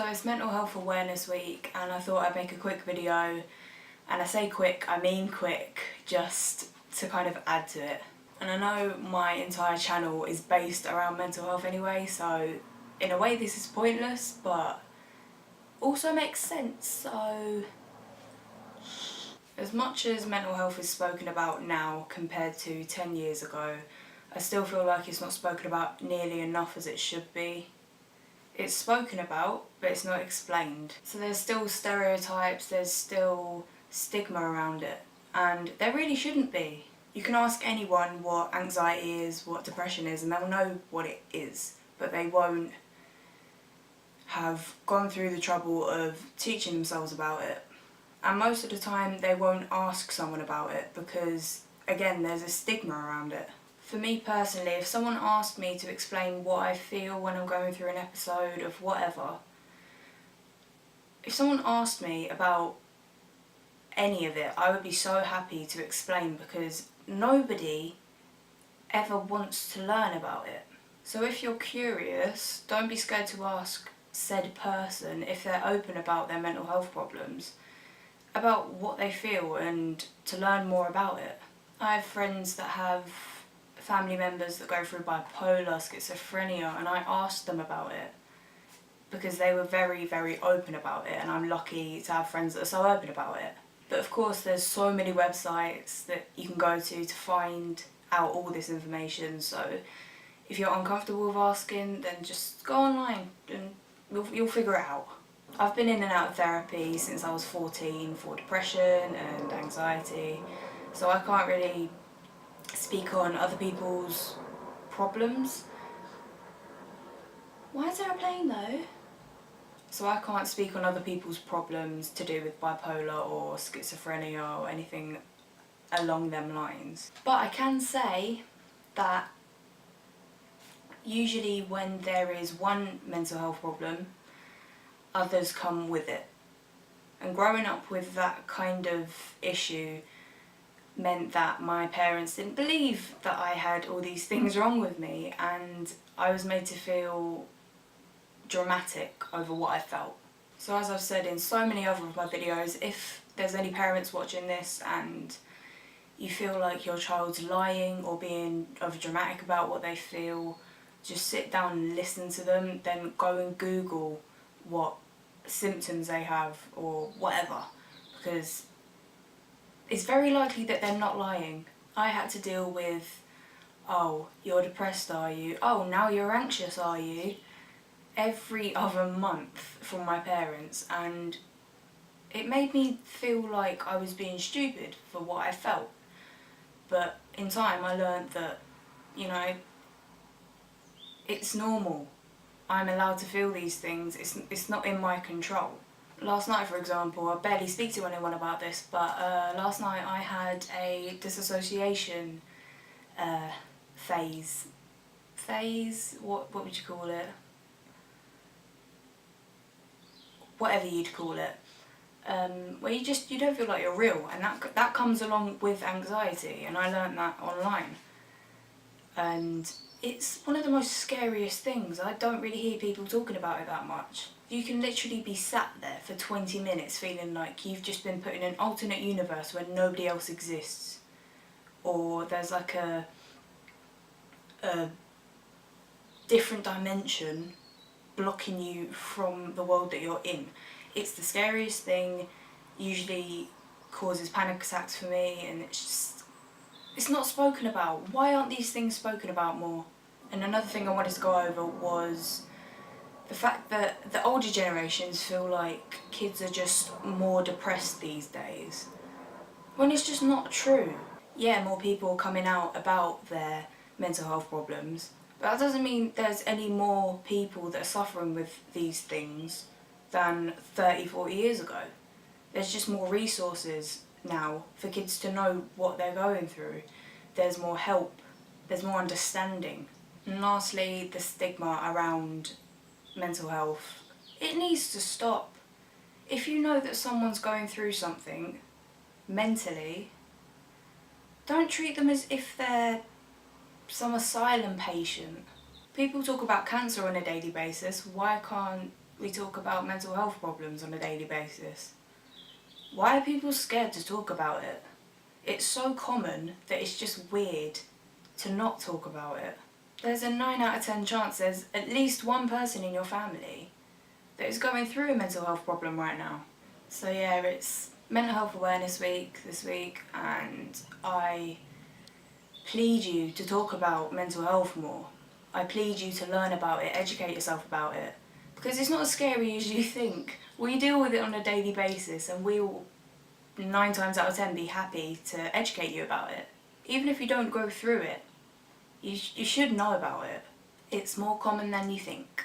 So it's Mental Health Awareness Week and I thought I'd make a quick video, and I say quick, I mean quick, just to kind of add to it. And I know my entire channel is based around mental health anyway, so in a way this is pointless, but also makes sense. So as much as mental health is spoken about now compared to 10 years ago, I still feel like it's not spoken about nearly enough as it should be. It's spoken about, but it's not explained. So there's still stereotypes, there's still stigma around it, and there really shouldn't be. You can ask anyone what anxiety is, what depression is, and they'll know what it is, but they won't have gone through the trouble of teaching themselves about it. And most of the time they won't ask someone about it because, again, there's a stigma around it. For me personally, if someone asked me to explain what I feel when I'm going through an episode of whatever, if someone asked me about any of it, I would be so happy to explain because nobody ever wants to learn about it. So if you're curious, don't be scared to ask said person if they're open about their mental health problems, about what they feel, and to learn more about it. I have friends that have family members that go through bipolar, schizophrenia, and I asked them about it because they were very, very open about it, and I'm lucky to have friends that are so open about it. But of course there's so many websites that you can go to find out all this information, so if you're uncomfortable with asking, then just go online and you'll figure it out. I've been in and out of therapy since I was 14 for depression and anxiety, so I can't really speak on other people's problems. Why is there a plane though? So I can't speak on other people's problems to do with bipolar or schizophrenia or anything along them lines. But I can say that usually when there is one mental health problem, others come with it. And growing up with that kind of issue meant that my parents didn't believe that I had all these things wrong with me, and I was made to feel dramatic over what I felt. So as I've said in so many other of my videos, if there's any parents watching this and you feel like your child's lying or being overdramatic about what they feel, just sit down and listen to them, then go and Google what symptoms they have or whatever, because it's very likely that they're not lying. I had to deal with, oh, you're depressed, are you? Oh, now you're anxious, are you? Every other month from my parents, and it made me feel like I was being stupid for what I felt. But in time I learned that, you know, it's normal. I'm allowed to feel these things, it's not in my control. Last night, for example, I barely speak to anyone about this, but last night I had a disassociation phase. What would you call it? Whatever you'd call it. Where you don't feel like you're real, and that comes along with anxiety, and I learned that online. And it's one of the most scariest things. I don't really hear people talking about it that much. You can literally be sat there for 20 minutes feeling like you've just been put in an alternate universe where nobody else exists. Or there's like a different dimension blocking you from the world that you're in. It's the scariest thing, usually causes panic attacks for me, and it's not spoken about. Why aren't these things spoken about more? And another thing I wanted to go over was the fact that the older generations feel like kids are just more depressed these days, when it's just not true. Yeah, more people are coming out about their mental health problems, but that doesn't mean there's any more people that are suffering with these things than 30, 40 years ago. There's just more resources now for kids to know what they're going through. There's more help, there's more understanding. And lastly, the stigma around mental health. It needs to stop. If you know that someone's going through something mentally, don't treat them as if they're some asylum patient. People talk about cancer on a daily basis. Why can't we talk about mental health problems on a daily basis. Why are people scared to talk about it? It's so common that it's just weird to not talk about it. There's a 9 out of 10 chance there's at least one person in your family that is going through a mental health problem right now. So yeah, it's Mental Health Awareness Week this week, and I plead you to talk about mental health more. I plead you to learn about it, educate yourself about it, because it's not as scary as you think. We deal with it on a daily basis, and we will 9 times out of 10 be happy to educate you about it. Even if you don't go through it, you should know about it. It's more common than you think.